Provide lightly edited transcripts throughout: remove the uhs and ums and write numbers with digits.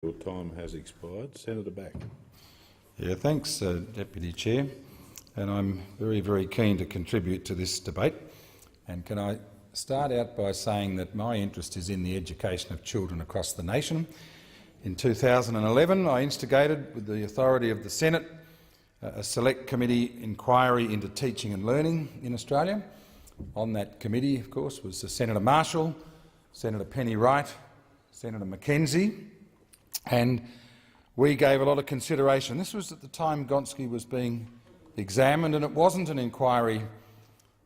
Your time has expired. Senator Back. Yeah, thanks, Deputy Chair. And I'm very, very keen to contribute to this debate. And can I start out by saying that my interest is in the education of children across the nation. In 2011, I instigated, with the authority of the Senate, a select committee inquiry into teaching and learning in Australia. On that committee, of course, was Senator Marshall, Senator Penny Wright, Senator Mackenzie, and we gave a lot of consideration. This was at the time Gonski was being examined, and it wasn't an inquiry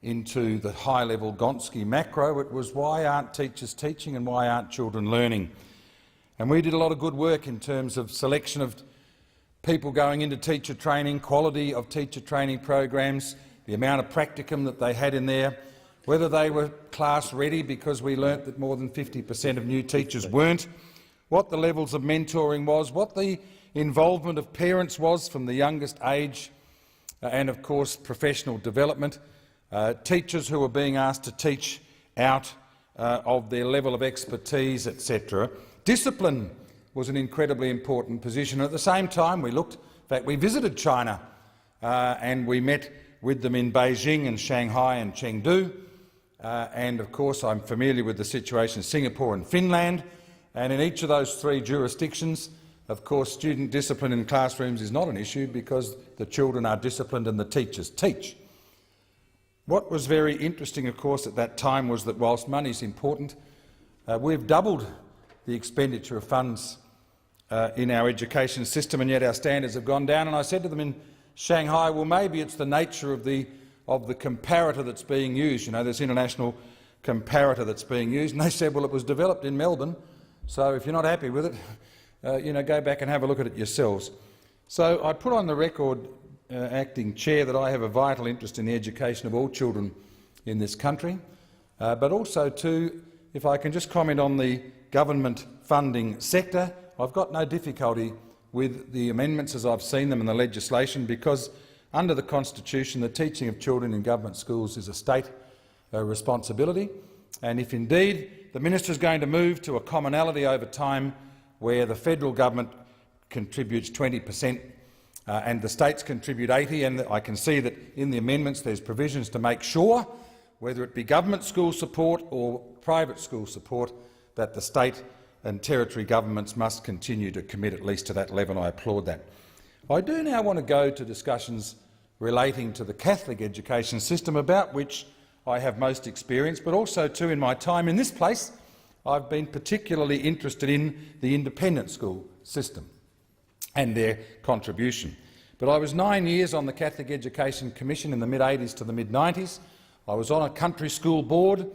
into the high-level Gonski macro. It was why aren't teachers teaching and why aren't children learning? And we did a lot of good work in terms of selection of people going into teacher training, quality of teacher training programs, the amount of practicum that they had in there, whether they were class ready, because we learnt that more than 50% of new teachers weren't, what the levels of mentoring was, what the involvement of parents was from the youngest age, and of course professional development, teachers who were being asked to teach out of their level of expertise, etc. Discipline was an incredibly important position. At the same time, we looked, in fact, we visited China and we met with them in Beijing and Shanghai and Chengdu. And of course, I'm familiar with the situation in Singapore and Finland. And in each of those three jurisdictions, of course, student discipline in classrooms is not an issue because the children are disciplined and the teachers teach. What was very interesting, of course, at that time was that whilst money is important, we've doubled the expenditure of funds in our education system, and yet our standards have gone down. And I said to them in Shanghai, well, maybe it's the nature of the comparator that's being used. You know, this international comparator that's being used. And they said, well, it was developed in Melbourne, so if you're not happy with it, go back and have a look at it yourselves. So I put on the record, Acting Chair, that I have a vital interest in the education of all children in this country, but also too, if I can just comment on the government funding sector, I've got no difficulty with the amendments as I've seen them in the legislation, because under the Constitution the teaching of children in government schools is a state responsibility, and if indeed the minister is going to move to a commonality over time where the federal government contributes 20% and the states contribute 80%, and I can see that in the amendments there's provisions to make sure, whether it be government school support or private school support, that the state and territory governments must continue to commit at least to that level. I applaud that. I do now want to go to discussions relating to the Catholic education system, about which I have most experience, but also too in my time in this place I've been particularly interested in the independent school system and their contribution. But I was 9 years on the Catholic Education Commission in the mid-80s to the mid-90s. I was on a country school board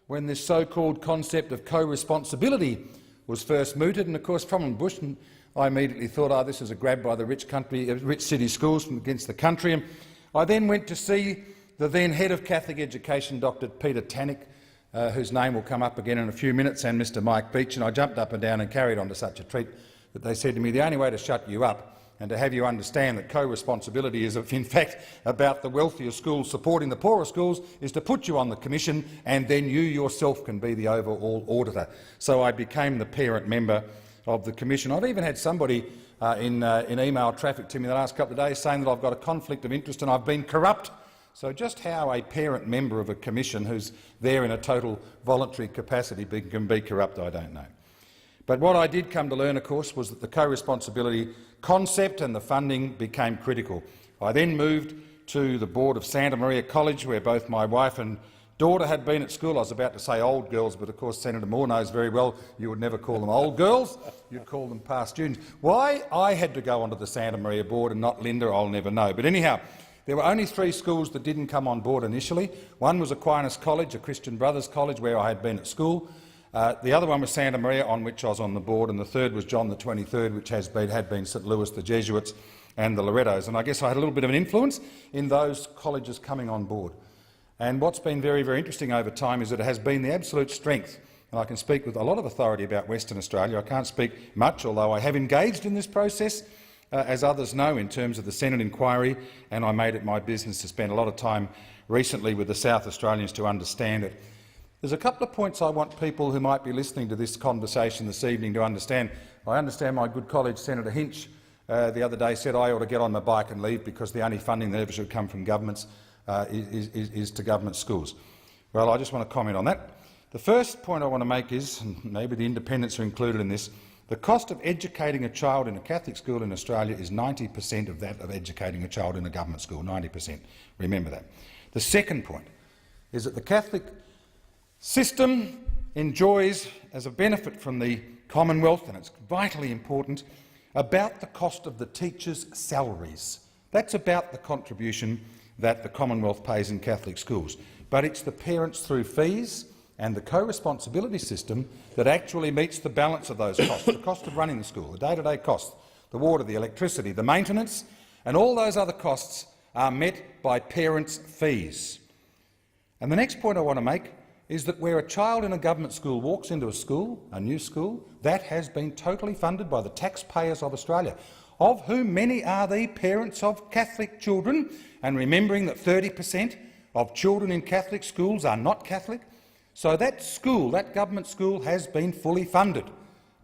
when this so-called concept of co-responsibility was first mooted, and of course from Bush, and I immediately thought, this is a grab by the rich city schools from against the country. And I then went to see the then head of Catholic education, Dr Peter Tannick, whose name will come up again in a few minutes, and Mr Mike Beach, and I jumped up and down and carried on to such a treat that they said to me, the only way to shut you up and to have you understand that co-responsibility is, in fact, about the wealthier schools supporting the poorer schools, is to put you on the commission, and then you yourself can be the overall auditor. So I became the parent member of the commission. I've even had somebody in email traffic to me the last couple of days saying that I've got a conflict of interest and I've been corrupt. So just how a parent member of a commission who's there in a total voluntary capacity can be corrupt, I don't know. But what I did come to learn, of course, was that the co-responsibility concept and the funding became critical. I then moved to the board of Santa Maria College, where both my wife and daughter had been at school. I was about to say old girls, but of course Senator Moore knows very well you would never call them old girls, you'd call them past students. Why I had to go onto the Santa Maria board and not Linda, I'll never know. But anyhow, there were only 3 schools that didn't come on board initially. One was Aquinas College, a Christian Brothers college where I had been at school. The other one was Santa Maria, on which I was on the board, and the third was John the 23rd, which had been St Louis, the Jesuits and the Lorettos. And I guess I had a little bit of an influence in those colleges coming on board. And what's been very, very interesting over time is that it has been the absolute strength, and I can speak with a lot of authority about Western Australia. I can't speak much, although I have engaged in this process, as others know, in terms of the Senate inquiry, and I made it my business to spend a lot of time recently with the South Australians to understand it. There's a couple of points I want people who might be listening to this conversation this evening to understand. I understand my good colleague Senator Hinch the other day said I ought to get on my bike and leave because the only funding that ever should come from governments is to government schools. Well, I just want to comment on that. The first point I want to make is, and maybe the independents are included in this, the cost of educating a child in a Catholic school in Australia is 90% of that of educating a child in a government school, 90%. Remember that. The second point is that the Catholic system enjoys, as a benefit from the Commonwealth, and it's vitally important, about the cost of the teachers' salaries. That's about the contribution that the Commonwealth pays in Catholic schools. But it's the parents through fees and the co-responsibility system that actually meets the balance of those costs, the cost of running the school, the day-to-day costs, the water, the electricity, the maintenance, and all those other costs are met by parents' fees. And the next point I want to make is that where a child in a government school walks into a school, a new school, that has been totally funded by the taxpayers of Australia, of whom many are the parents of Catholic children, and remembering that 30% of children in Catholic schools are not Catholic. So that school, that government school, has been fully funded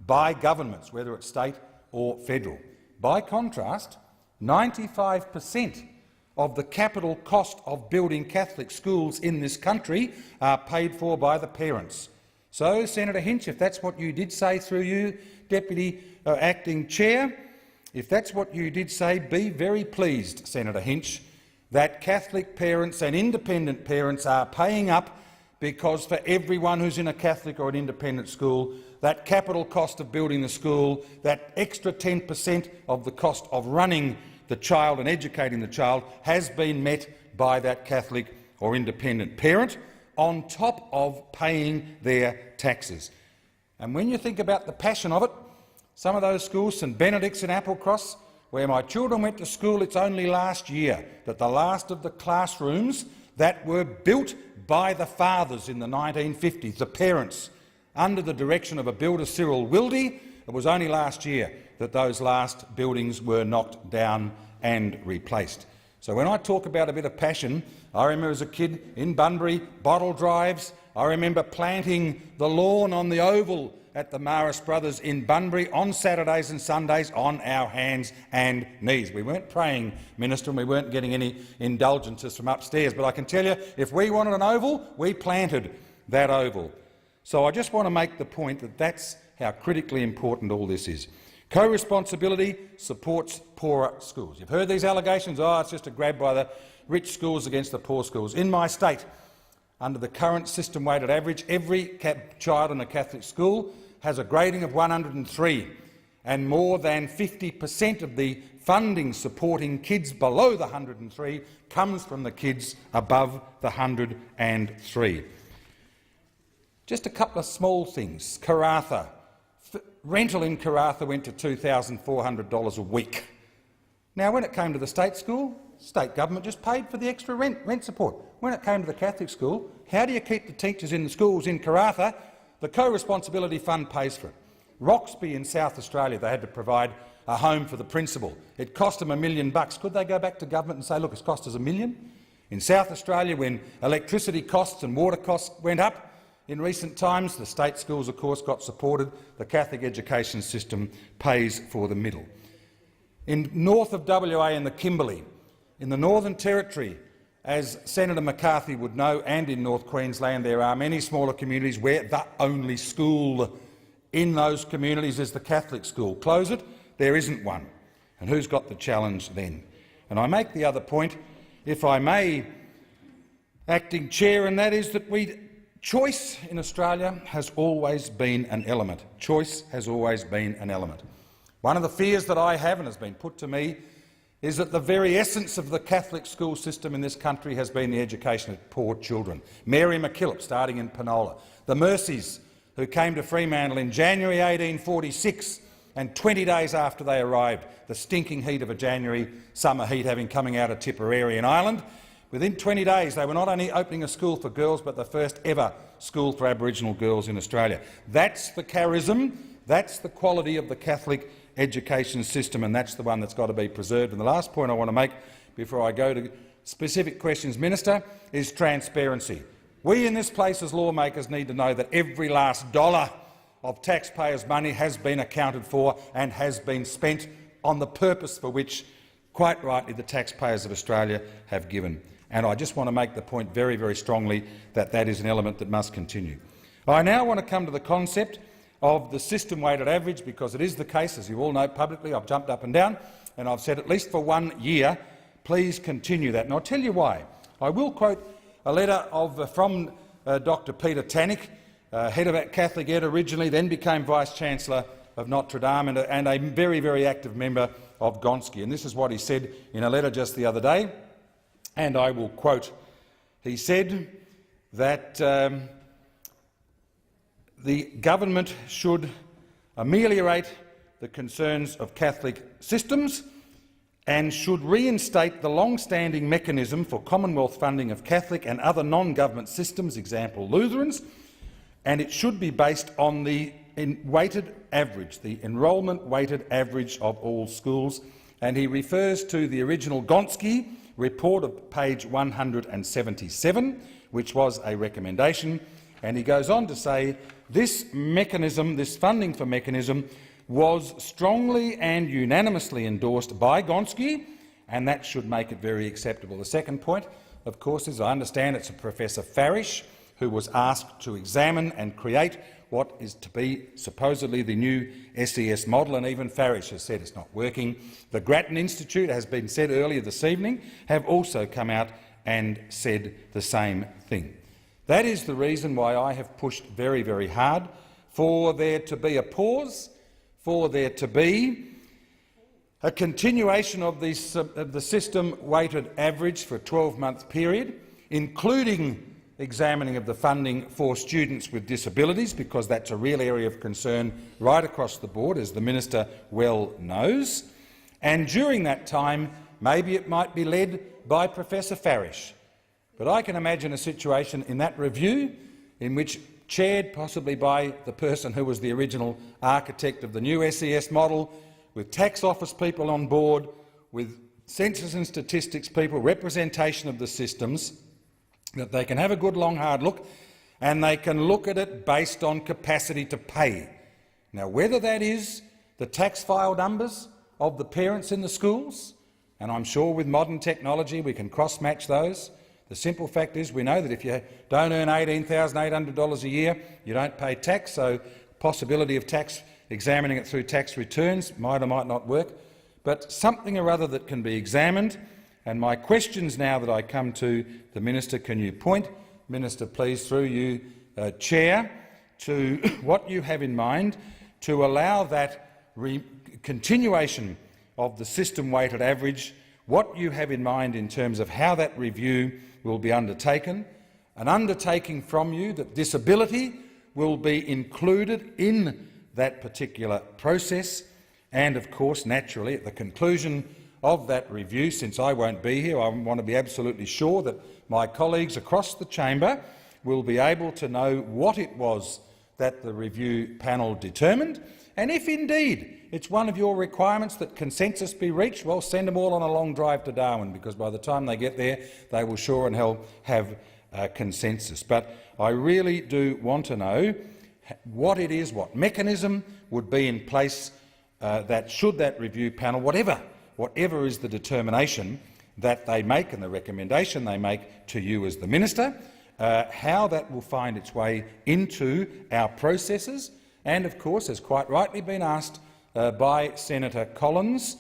by governments, whether it's state or federal. By contrast, 95% of the capital cost of building Catholic schools in this country are paid for by the parents. So, Senator Hinch, if that's what you did say through you, Deputy Acting Chair, if that's what you did say, be very pleased, Senator Hinch, that Catholic parents and independent parents are paying up, because for everyone who's in a Catholic or an independent school, that capital cost of building the school, that extra 10% of the cost of running the child and educating the child has been met by that Catholic or independent parent, on top of paying their taxes. And when you think about the passion of it, some of those schools, St Benedict's in Applecross, where my children went to school, it's only last year that the last of the classrooms that were built by the fathers in the 1950s, the parents, under the direction of a builder, Cyril Wilde, it was only last year that those last buildings were knocked down and replaced. So when I talk about a bit of passion, I remember as a kid in Bunbury, bottle drives. I remember planting the lawn on the oval at the Maris Brothers in Bunbury on Saturdays and Sundays on our hands and knees. We weren't praying, Minister, and we weren't getting any indulgences from upstairs, but I can tell you, if we wanted an oval, we planted that oval. So I just want to make the point that that's how critically important all this is. Co-responsibility supports poorer schools. You've heard these allegations, oh, it's just a grab by the rich schools against the poor schools. In my state, under the current system-weighted average, every child in a Catholic school has a grading of 103, and more than 50% of the funding supporting kids below the 103 comes from the kids above the 103. Just a couple of small things. Karratha. Rental in Karratha went to $2,400 a week. Now, when it came to the state school, state government just paid for the extra rent support. When it came to the Catholic school, how do you keep the teachers in the schools in Karratha? The co-responsibility fund pays for it. Roxby in South Australia, they had to provide a home for the principal. It cost them $1 million. Could they go back to government and say, look, it's cost us $1 million? In South Australia, when electricity costs and water costs went up in recent times, the state schools, of course, got supported. The Catholic education system pays for the middle. In north of WA in the Kimberley, in the Northern Territory, as Senator McCarthy would know, and in North Queensland, there are many smaller communities where the only school in those communities is the Catholic school. Close it, there isn't one. And who's got the challenge then? And I make the other point, if I may, Acting Chair, and that is that choice in Australia has always been an element. Choice has always been an element. One of the fears that I have, and has been put to me, is that the very essence of the Catholic school system in this country has been the education of poor children. Mary MacKillop, starting in Penola. The Mercies, who came to Fremantle in January 1846, and 20 days after they arrived, the stinking heat of a January summer heat coming out of Tipperary in Ireland, within 20 days they were not only opening a school for girls, but the first ever school for Aboriginal girls in Australia. That's the charism, that's the quality of the Catholic education system, and that's the one that's got to be preserved. And the last point I want to make before I go to specific questions, Minister, is transparency. We in this place as lawmakers need to know that every last dollar of taxpayers' money has been accounted for and has been spent on the purpose for which, quite rightly, the taxpayers of Australia have given. And I just want to make the point very, very strongly that that is an element that must continue. I now want to come to the concept of the system-weighted average, because it is the case, as you all know publicly, I've jumped up and down, and I've said at least for 1 year, please continue that. And I'll tell you why. I will quote a letter from Dr Peter Tannick, head of Catholic Ed originally, then became Vice-Chancellor of Notre Dame and a very, very active member of Gonski. And this is what he said in a letter just the other day, and I will quote. He said that the government should ameliorate the concerns of Catholic systems and should reinstate the long-standing mechanism for Commonwealth funding of Catholic and other non-government systems, example Lutherans, and it should be based on the weighted average, the enrolment weighted average of all schools. And he refers to the original Gonski report of page 177, which was a recommendation, and he goes on to say this mechanism, this funding for mechanism, was strongly and unanimously endorsed by Gonski, and that should make it very acceptable. The second point, of course, is I understand it's Professor Farish who was asked to examine and create what is to be supposedly the new SES model, and even Farish has said it's not working. The Grattan Institute, as has been said earlier this evening, have also come out and said the same thing. That is the reason why I have pushed very, very hard for there to be a pause, for there to be a continuation of the system-weighted average for a 12-month period, including examining of the funding for students with disabilities, because that's a real area of concern right across the board, as the minister well knows. And during that time, maybe it might be led by Professor Farish. But I can imagine a situation in that review in which, chaired possibly by the person who was the original architect of the new SES model, with tax office people on board, with census and statistics people, representation of the systems, that they can have a good long hard look, and they can look at it based on capacity to pay. Now, whether that is the tax file numbers of the parents in the schools, and I'm sure with modern technology we can cross-match those. The simple fact is we know that if you don't earn $18,800 a year, you don't pay tax, so possibility of tax, examining it through tax returns might or might not work, but something or other that can be examined. And my questions now that I come to the minister, can you point, Minister, please, through you, Chair, to what you have in mind to allow that continuation of the system-weighted average, what you have in mind in terms of how that review will be undertaken, an undertaking from you that disability will be included in that particular process, and, of course, naturally, at the conclusion of that review, since I won't be here, I want to be absolutely sure that my colleagues across the chamber will be able to know what it was that the review panel determined, and if indeed it's one of your requirements that consensus be reached, well, send them all on a long drive to Darwin, because by the time they get there they will sure and hell have consensus. But I really do want to know what it is, what mechanism would be in place that should that review panel, whatever is the determination that they make and the recommendation they make to you as the minister, how that will find its way into our processes. And, of course, as quite rightly been asked by Senator Collins,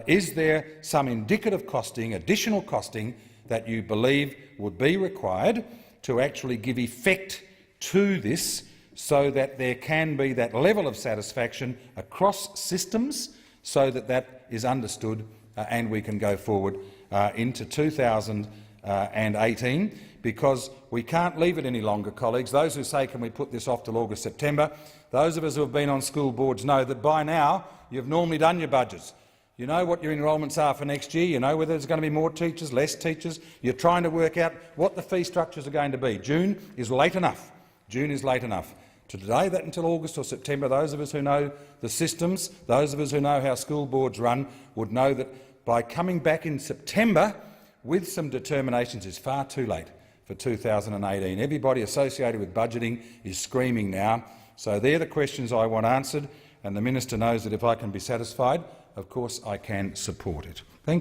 is there some indicative costing, additional costing, that you believe would be required to actually give effect to this, so that there can be that level of satisfaction across systems, so that that is understood and we can go forward into 2018, because we can't leave it any longer, colleagues. Those who say, can we put this off till August, September, those of us who have been on school boards know that by now you've normally done your budgets. You know what your enrolments are for next year, you know whether there's going to be more teachers, less teachers. You're trying to work out what the fee structures are going to be. June is late enough. June is late enough. To delay that until August or September, those of us who know the systems, those of us who know how school boards run, would know that by coming back in September with some determinations is far too late for 2018. Everybody associated with budgeting is screaming now So they're the questions I want answered, and the minister knows that if I can be satisfied, of course I can support it. Thank